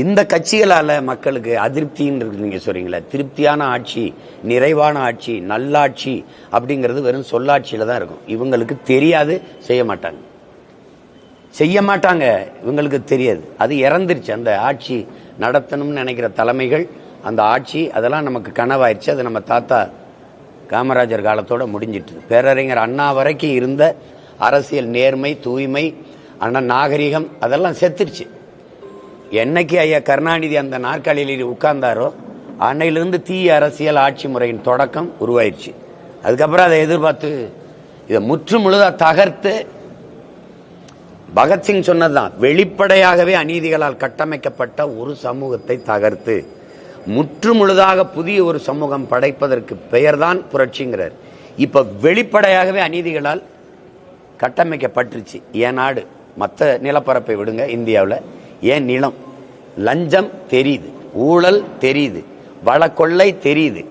இந்த கட்சிகளால மக்களுக்கு அதிருப்தின்னு இருக்கு. நீங்க சொல்றீங்களா, திருப்தியான ஆட்சி, நிறைவான ஆட்சி, நல்லாட்சி அப்படிங்கிறது வெறும் சொல்லாட்சியில தான் இருக்கும். இவங்களுக்கு தெரியாது, செய்ய மாட்டாங்க. இவங்களுக்கு தெரியாது. அது இறந்துருச்சு. அந்த ஆட்சி நடத்தணும்னு நினைக்கிற தலைமைகள், அந்த ஆட்சி அதெல்லாம் நமக்கு கனவாயிருச்சு. அது நம்ம தாத்தா காமராஜர் காலத்தோட முடிஞ்சிட்டு, பேரறிஞர் அண்ணா வரைக்கும் இருந்த அரசியல் நேர்மை, தூய்மை, அண்ணன் நாகரிகம் அதெல்லாம் செத்துருச்சு. என்னைக்கு ஐயா கருணாநிதி அந்த நாற்காலியில் உட்கார்ந்தாரோ அன்னையிலிருந்து தீய அரசியல் ஆட்சி முறையின் தொடக்கம் உருவாயிருச்சு. அதுக்கப்புறம் அதை எதிர்பார்த்து இதை முற்று முழுதா தகர்த்து, பகத்சிங் சொன்னதுதான், வெளிப்படையாகவே அநீதிகளால் கட்டமைக்கப்பட்ட ஒரு சமூகத்தை தகர்த்து முற்று முழுதாக புதிய ஒரு சமூகம் படைப்பதற்கு பெயர்தான் புரட்சிங்கிறார். இப்ப வெளிப்படையாகவே அநீதிகளால் கட்டமைக்கப்பட்டுருச்சு. ஏன் நாடு, மற்ற நிலப்பரப்பை விடுங்க, இந்தியாவில் ஏன் நிலம், லஞ்சம் தெரியுது, ஊழல் தெரியுது, வளக்கொள்ளை தெரியுது.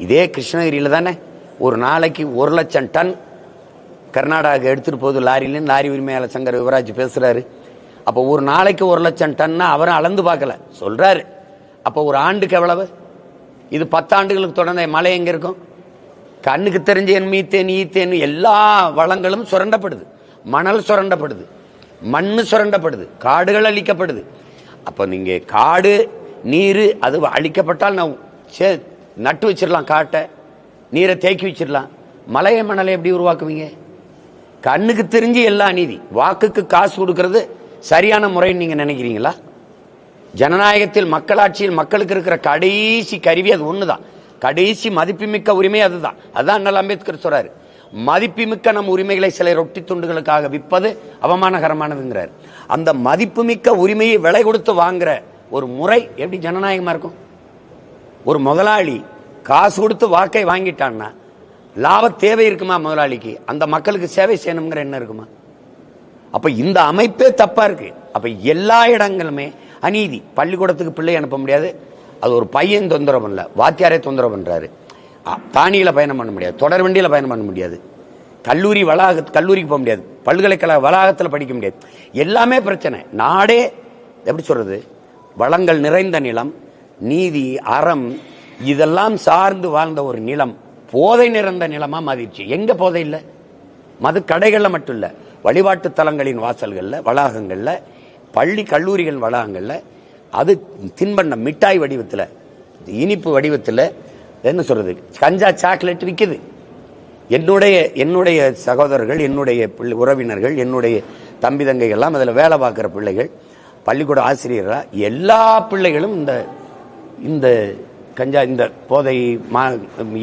இதே கிருஷ்ணகிரியில் தானே ஒரு நாளைக்கு 1 லட்சம் டன் கர்நாடகா எடுத்துட்டு போகுது லாரியில. லாரி உரிமையாளர் சங்கர் யுவராஜ் பேசுறாரு. அப்போ ஒரு நாளைக்கு 1 லட்சம் டன்னா அவரும் அளந்து பார்க்கல சொல்றாரு. அப்போ ஒரு ஆண்டுக்கு எவ்வளவு? இது 10 ஆண்டுகளுக்கு தொடர்ந்த மழை எங்க இருக்கும்? கண்ணுக்கு தெரிஞ்ச மீத்தேன், ஈத்தேன் எல்லா வளங்களும் சுரண்டப்படுது. மணல் சுரண்டப்படுது, மண்ணு சுரண்டப்படுது, காடுகள் அழிக்கப்படுது. அப்ப நீங்க காடு நீர் அது அழிக்கப்பட்டால் நான் நட்டு வச்சிடலாம், காட்டை நீரை தேக்கி வச்சிடலாம். மலையை மணலை எப்படி உருவாக்குவீங்க? கண்ணுக்கு தெரிஞ்சு எல்லா நீதி. வாக்குக்கு காசு கொடுக்கறது சரியான முறைன்னு நீங்க நினைக்கிறீங்களா? ஜனநாயகத்தில், மக்களாட்சியில் மக்களுக்கு இருக்கிற கடைசி கருவி அது ஒண்ணுதான். கடைசி மதிப்புமிக்க உரிமை அதுதான். அதான் அண்ணல் அம்பேத்கர் சொல்றாரு, மதிப்புமிக்க நம் உரிமைகளை சில ரொட்டி துண்டுகளுக்காக விற்பது அவமானகரமானதுங்கிறார். அந்த மதிப்புமிக்க உரிமையை விலை கொடுத்து வாங்குற ஒரு முறை எப்படி ஜனநாயகமா இருக்கும்? ஒரு முதலாளி காசு கொடுத்து வாக்கை வாங்கிட்டான்னா லாப தேவை இருக்குமா முதலாளிக்கு? அந்த மக்களுக்கு சேவை செய்யணுங்கிற என்ன இருக்குமா? அப்ப இந்த அமைப்பே தப்பா இருக்கு. அப்ப எல்லா இடங்களுமே அநீதி. பள்ளிக்கூடத்துக்கு பிள்ளை அனுப்ப முடியாது, அது ஒரு பையன் தொந்தரவு பண்ணல, வாத்தியாரே தொந்தரவு பண்றாரு. தானியில பயணம் பண்ண முடியாது, தொடர் வண்டியில பயணம் பண்ண முடியாது, கல்லூரிக்கு போக முடியாது, பல்கலைக்கழக வளாகத்தில் படிக்க முடியாது. எல்லாமே பிரச்சனை. நாடே எப்படி சொல்றது, வளங்கள் நிறைந்த நிலம், நீதி, அறம் இதெல்லாம் சார்ந்து வாழ்ந்த ஒரு நிலம் போதை நிறைந்த நிலமா மாறிடுச்சு. எங்க போதை இல்லை? மது கடைகள்ல மட்டும் இல்ல, வழிபாட்டு தலங்களின் வாசல்கள்ல, வளாகங்கள்ல, பள்ளி கல்லூரிகள் வளாகங்கள்ல, அது தின்பண்டம் மிட்டாய் வடிவத்தில், இனிப்பு வடிவத்தில், என்ன சொல்றது, கஞ்சா சாக்லேட் விற்குது. என்னுடைய சகோதரர்கள், என்னுடைய உறவினர்கள், என்னுடைய தம்பி தங்கைகள் எல்லாம் அதில் வேலை பார்க்குற பிள்ளைகள், பள்ளிக்கூட ஆசிரியர்களா, எல்லா பிள்ளைகளும் இந்த கஞ்சா, இந்த போதை,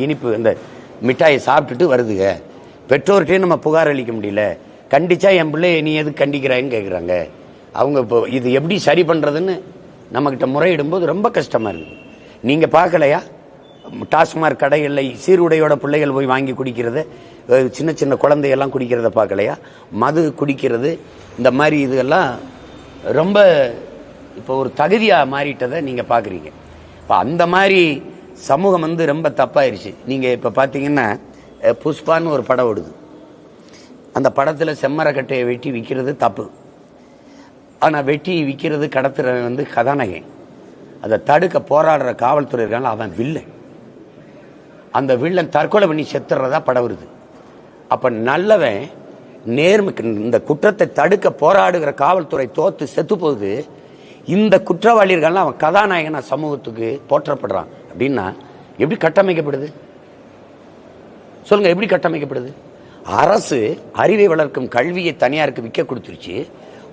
இனிப்பு, இந்த மிட்டாயை சாப்பிட்டுட்டு வருதுங்க. பெற்றோர்கிட்டே நம்ம புகார் அளிக்க முடியல. கண்டிச்சா என் பிள்ளைய நீ எது கண்டிக்கிறான்னு கேட்குறாங்க. அவங்க இப்போ இது எப்படி சரி பண்ணுறதுன்னு நம்மகிட்ட முறையிடும்போது ரொம்ப கஷ்டமாக இருக்குது. நீங்கள் பார்க்கலையா, டாஸ்மாக் கடைகளில் சீருடையோட பிள்ளைகள் போய் வாங்கி குடிக்கிறது, சின்ன சின்ன குழந்தையெல்லாம் குடிக்கிறத பார்க்கலையா? மது குடிக்கிறது, இந்த மாதிரி இதெல்லாம் ரொம்ப இப்போ ஒரு தகுதியாக மாறிட்டதை நீங்கள் பார்க்குறீங்க. இப்போ அந்த மாதிரி சமூகம் ரொம்ப தப்பாயிருச்சு. நீங்கள் இப்போ பார்த்தீங்கன்னா புஷ்பான்னு ஒரு படம் ஓடுது. அந்த படத்தில் செம்மரக்கட்டையை வெட்டி விற்கிறது தப்பு. ஆனால் வெட்டி விற்கிறது, கடத்துற கதாநாயகன். அதை தடுக்க போராடுற காவல்துறை இருக்காங்க, அவன் வில்லன். அந்த வில்லன் தற்கொலை பண்ணி செத்துறதா படம் வருது. அப்ப நல்லவன் நேர்மைக்கு இந்த குற்றத்தை தடுக்க போராடுகிற காவல்துறை தோத்து செத்து போகுது. இந்த குற்றவாளிகள் அவன் கதாநாயகனா சமூகத்துக்கு போற்றப்படுறான் அப்படின்னா எப்படி கட்டமைக்கப்படுது சொல்லுங்க? எப்படி கட்டமைக்கப்படுது? அரசு அறிவை வளர்க்கும் கல்வியை தனியாருக்கு விற்க கொடுத்துருச்சு,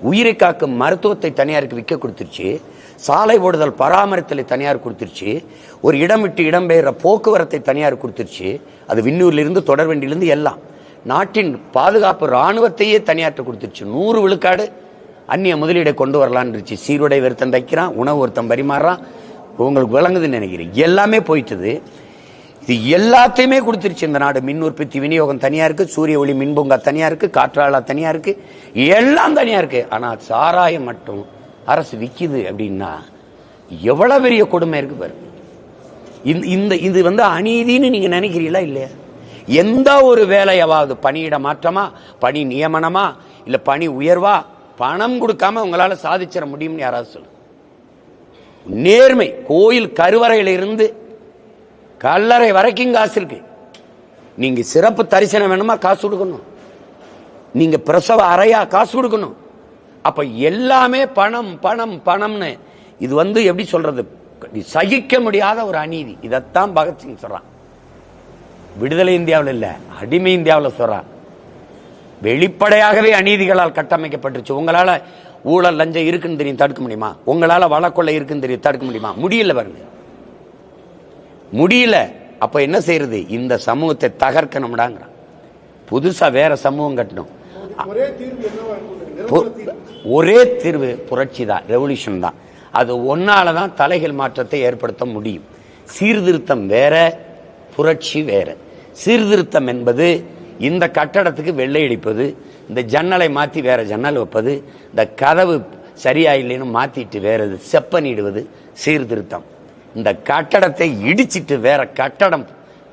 உயிரை காக்கும் மருத்துவத்தை தனியாருக்கு விற்க கொடுத்துருச்சு, சாலை ஓடுதல் பராமரித்தலை தனியார் கொடுத்துருச்சு, ஒரு இடம் விட்டு இடம்பெயர்ற போக்குவரத்தை தனியார் கொடுத்துருச்சு. அது விண்ணூர்லிருந்து தொடர்வண்டியிலிருந்து எல்லாம். நாட்டின் பாதுகாப்பு ராணுவத்தையே தனியார்ட்ட கொடுத்துருச்சு. 100 விழுக்காடு அந்நிய முதலீடை கொண்டு வரலான்னு. சீருடை ஒருத்தன் தைக்கிறான், உணவு ஒருத்தன் பரிமாறான். உங்களுக்கு விளங்குதுன்னு நினைக்கிறேன். எல்லாமே போயிட்டுது. இது எல்லாத்தையுமே கொடுத்துருச்சு இந்த நாடு. மின் உற்பத்தி விநியோகம் தனியா இருக்கு, சூரிய ஒளி மின்பூங்கா தனியா இருக்கு, காற்றாலா தனியா இருக்கு, எல்லாம் தனியா இருக்கு. ஆனா சாராயம் மட்டும் அரசு விக்குது அப்படின்னா எவ்வளவு பெரிய கொடுமை இருக்கு பாரு. இது அநீதின்னு நீங்க நினைக்கிறீங்களா இல்லையா? எந்த ஒரு வேலையாவது பணியிட மாற்றமா, பணி நியமனமா, இல்ல பணி உயர்வா, பணம் கொடுக்காம உங்களால சாதிச்சிட முடியும்னு யாராவது சொல்லு. நேர்மை. கோயில் கருவறையில இருந்து கல்லறை வரைக்கும் காசு இருக்கு. நீங்க சிறப்பு தரிசனம் வேணுமா காசு கொடுக்கணும், நீங்க பிரசவ அறையா காசு கொடுக்கணும். அப்ப எல்லாமே பணம் பணம் பணம்னு. இது எப்படி சொல்றது, சகிக்க முடியாத ஒரு அநீதி. இதைத்தான் பகத்சிங் சொல்றான். விடுதலை இந்தியாவில் இல்ல, அடிமை இந்தியாவில் சொல்றான். வெளிப்படையாகவே அநீதிகளால் கட்டமைக்கப்பட்டுருச்சு. உங்களால ஊழல் லஞ்சம் இருக்குன்னு தெரியும், தடுக்க முடியுமா? உங்களால வழக்கொள்ளை இருக்குன்னு தெரியும், தடுக்க முடியுமா? முடியல பாருங்க, முடியல. அப்ப என்ன செய்யறது? இந்த சமூகத்தை தகர்க்கணும்டாங்கிறான். புதுசா வேற சமூகம் கட்டணும். ஒரே தீர்வு புரட்சி தான், ரெவல்யூஷன் தான். அது ஒன்னாலதான் தலைகள் மாற்றத்தை ஏற்படுத்த முடியும். சீர்திருத்தம் வேற, புரட்சி வேற. சீர்திருத்தம் என்பது இந்த கட்டடத்துக்கு வெள்ளை அடிப்பது, இந்த ஜன்னலை மாத்தி வேற ஜன்னல் வைப்பது, இந்த கதவு சரியா இல்லைன்னு மாத்திட்டு வேற செப்பனிடுவது சீர்திருத்தம். இந்த கட்டடத்தை இடிச்சிட்டு வேற கட்டடம்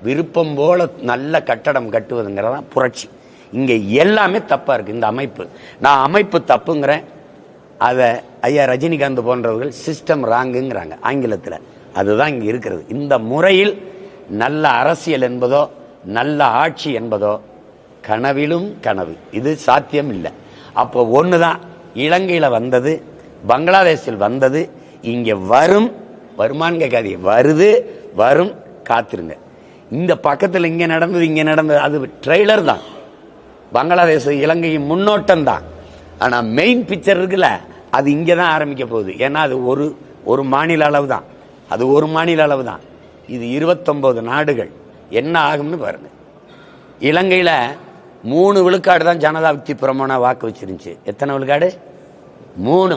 விருப்பம் போல நல்ல கட்டடம் கட்டுவதுங்கிறதான் புரட்சி. இங்க எல்லாமே தப்பா இருக்கு இந்த அமைப்பு. நான் அமைப்பு தப்புங்கிறேன், அதை ஐயா ரஜினிகாந்த் போன்றவர்கள் சிஸ்டம் ராங்குங்கிறாங்க ஆங்கிலத்தில். அதுதான் இங்க இருக்கிறது. இந்த முறையில் நல்ல அரசியல் என்பதோ நல்ல ஆட்சி என்பதோ கனவிலும் கனவு. இது சாத்தியம் இல்லை. அப்போ ஒண்ணுதான், இலங்கையில வந்தது, பங்களாதேஷில் வந்தது, இங்க வரும். வருமானு கேட்காதீங்க, வருது, வரும், காத்திருங்க. இந்த பக்கத்தில் இங்க நடந்தது, அது ட்ரெய்லர் தான். பங்களாதேஷ் இலங்கையின் முன்னோட்டம் தான். ஆனா மெயின் பிக்சர் இருக்குல்ல, அது இங்கதான் ஆரம்பிக்க போகுது. ஏன்னா அது ஒரு மாநில அளவு தான், அது ஒரு மாநில அளவு தான். இது 29 நாடுகள். என்ன ஆகும்னு பாருங்க. இலங்கையில 3 விழுக்காடு தான் ஜனதா விக்தி பிரமாண வாக்கு வச்சிருந்துச்சு. எத்தனை விழுக்காடு? 3.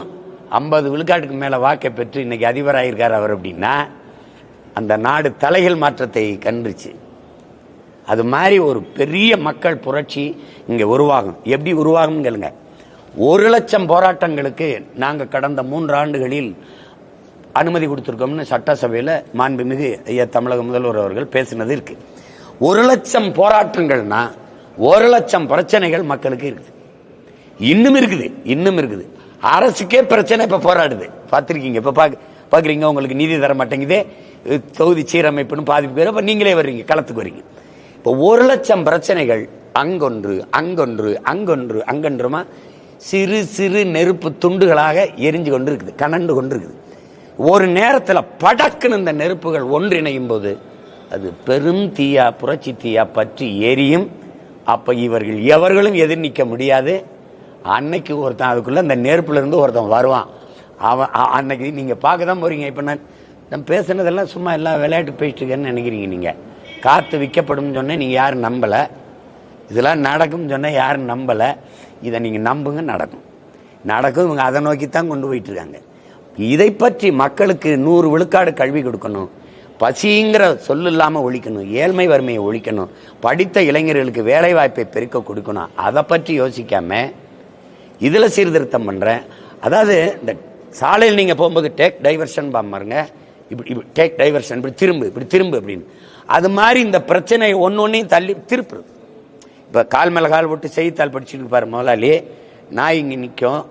50 விழுக்காட்டுக்கு மேல வாக்கை பெற்று இன்னைக்கு அதிபராயிருக்காரு அவர். அப்படின்னா அந்த நாடு தலைகள் மாற்றத்தை கண்டுச்சு. அது மாதிரி ஒரு பெரிய மக்கள் புரட்சி இங்க உருவாகும். எப்படி உருவாகும் கேளுங்க. 1 லட்சம் போராட்டங்களுக்கு நாங்க கடந்த 3 ஆண்டுகளில் அனுமதி கொடுத்திருக்கோம்னு சட்டசபையில மாண்புமிகு ஐயா தமிழக முதல்வர் அவர்கள் பேசினது இருக்கு. 1 லட்சம் போராட்டங்கள்னா 1 லட்சம் பிரச்சனைகள் மக்களுக்கு இருக்குது. இன்னும் இருக்குது. அரசுக்கே பிரச்சனை இப்ப போராடுது. பார்த்திருக்கீங்க, இப்ப பாக்குறீங்க. உங்களுக்கு நீதி தர மாட்டேங்குதே, தொகுதி சீரமைப்புன்னு பாதிப்பு பேர். அப்ப நீங்களே வர்றீங்க, களத்துக்கு வர்றீங்க. இப்ப 1 லட்சம் பிரச்சனைகள் அங்கொன்றுமா சிறு சிறு நெருப்பு துண்டுகளாக எரிஞ்சு கொண்டு இருக்குது, கனண்டு கொண்டு இருக்குது. ஒரு நேரத்தில் படக்குன்னு இந்த நெருப்புகள் ஒன்றிணையும் போது அது பெரும் தீயா, புரட்சி தீயா பற்றி எரியும். அப்ப இவர்கள் எவர்களும் எதிர் நிற்க முடியாது. அன்னைக்கு ஒருத்தன் அதுக்குள்ள அந்த நெருப்புல இருந்து ஒருத்தன் வருவான். அவன் அன்னைக்கு நீங்க பார்க்க தான் போறீங்க. இப்ப நான் பேசுனதெல்லாம் சும்மா எல்லாம் விளையாட்டு பேசிட்டு இருக்கேன்னு நினைக்கிறீங்க. நீங்க காத்து விற்கப்படும் சொன்ன நீங்க யாரும் நம்பல, இதெல்லாம் நடக்கும் சொன்ன யாரும் நம்பல. இதை நீங்க நம்புங்க, நடக்கும். இவங்க அதை நோக்கித்தான் கொண்டு போயிட்டு இருக்காங்க. இதை பற்றி மக்களுக்கு 100 விழுக்காடு கல்வி கொடுக்கணும், பசிங்கிற சொல்லு இல்லாம ஒழிக்கணும், ஏழ்மை வறுமையை ஒழிக்கணும், படித்த இளைஞர்களுக்கு வேலை வாய்ப்பை பெருக்க கொடுக்கணும். அதை பற்றி யோசிக்காம இதுல சீர்திருத்தம் பண்றேன். அதாவது இந்த சாலையில் நீங்க போகும்போது டேக் டைவர்ஷன் பாருங்க, இப்படி டேக் டைவர்ஷன், இப்படி திரும்பு அப்படின்னு. அது மாதிரி இந்த பிரச்சனை ஒன்னொன்னையும் தள்ளி திருப்புறது. இப்ப கால் மேல கால் போட்டு செய்தித்தாள் படிச்சுட்டு பாரு முதலாளி, நாய் இங்க நிற்கும்,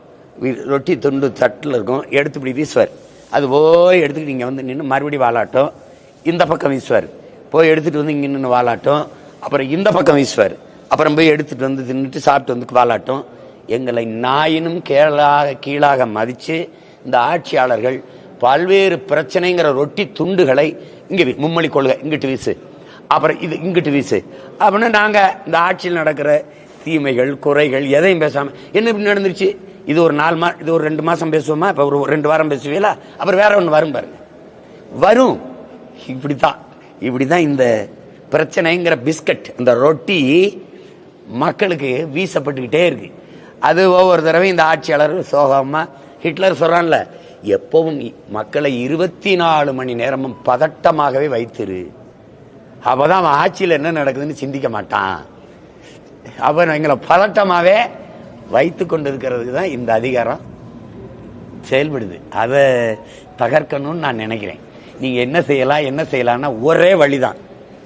ரொட்டி துண்டு தட்டில் இருக்கும், எடுத்து இப்படி வீசுவார். அது போய் எடுத்துக்கிட்டு இங்கே வந்து நின்று மறுபடியும் வாலாட்டம், இந்த பக்கம் வீசுவார். போய் எடுத்துட்டு வந்து இங்கே நின்று வாலாட்டம், அப்புறம் இந்த பக்கம் வீசுவார். அப்புறம் போய் எடுத்துட்டு வந்து தின்னுட்டு சாப்பிட்டு வந்து வாலாட்டம். எங்களை நாயினும் கீழாக மதிச்சு இந்த ஆட்சியாளர்கள் பல்வேறு பிரச்சனைங்கிற ரொட்டி துண்டுகளை இங்கே மும்மொழி கொள்கை இங்கிட்டு வீசு, அப்புறம் இது இங்கிட்டு வீசு அப்படின்னு நாங்க இந்த ஆட்சியில் நடக்கிற தீமைகள் குறைகள் எதையும் பேசாம என்ன இப்படி நடந்துருச்சு. இது ஒரு 4 மாசம், இது ஒரு 2 மாசம் பேசுவோமா, இப்ப ஒரு 2 வாரம் பேசுவீங்களா, அப்புறம் வேற ஒன்று வரும் பாருங்க, வரும். இப்படிதான் இந்த பிரச்சனைங்கிற பிஸ்கட், இந்த ரொட்டி மக்களுக்கு வீசப்பட்டுக்கிட்டே இருக்கு. அது ஒவ்வொரு தடவை இந்த ஆட்சியாளர் சோகமா, ஹிட்லர் சொல்றான்ல, எப்பவும் மக்களை 24 மணி நேரமும் பதட்டமாகவே வைத்திரு, அப்பதான் அவன் ஆட்சியில் என்ன நடக்குதுன்னு சிந்திக்க மாட்டான். அவன் எங்களை பதட்டமாவே வைத்து கொண்டிருக்கிறதுக்கு தான் இந்த அதிகாரம் செயல்படுது. அதை தகர்க்கணும்னு நான் நினைக்கிறேன். நீங்க என்ன செய்யலாம்னா ஒரே வழிதான்,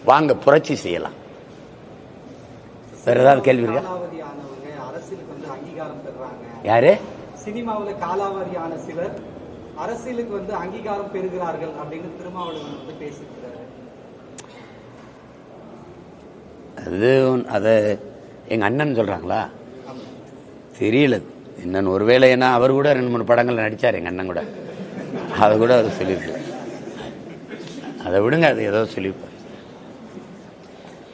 வாங்க புரட்சி செய்யலாம். வேற ஏதாவது கேள்வி இருக்கா? யாரு? சினிமாவில் காலாவதியான சிலர் அரசியலுக்கு வந்து அங்கீகாரம் பெறுகிறார்கள் அப்படின்னு திருமாவளவன் வந்து பேசியிருக்கிறாரு. அது அதை எங்க அண்ணன் சொல்றாங்களா தெரியல. என்னன்னு ஒருவேளை ஏன்னா அவர் கூட 2-3 படங்கள் நடிச்சார் எங்க அண்ணன் கூட, அதை கூட அவர் சொல்லியிருப்பார். அதை விடுங்க, அது ஏதோ சொல்லியிருப்பார்.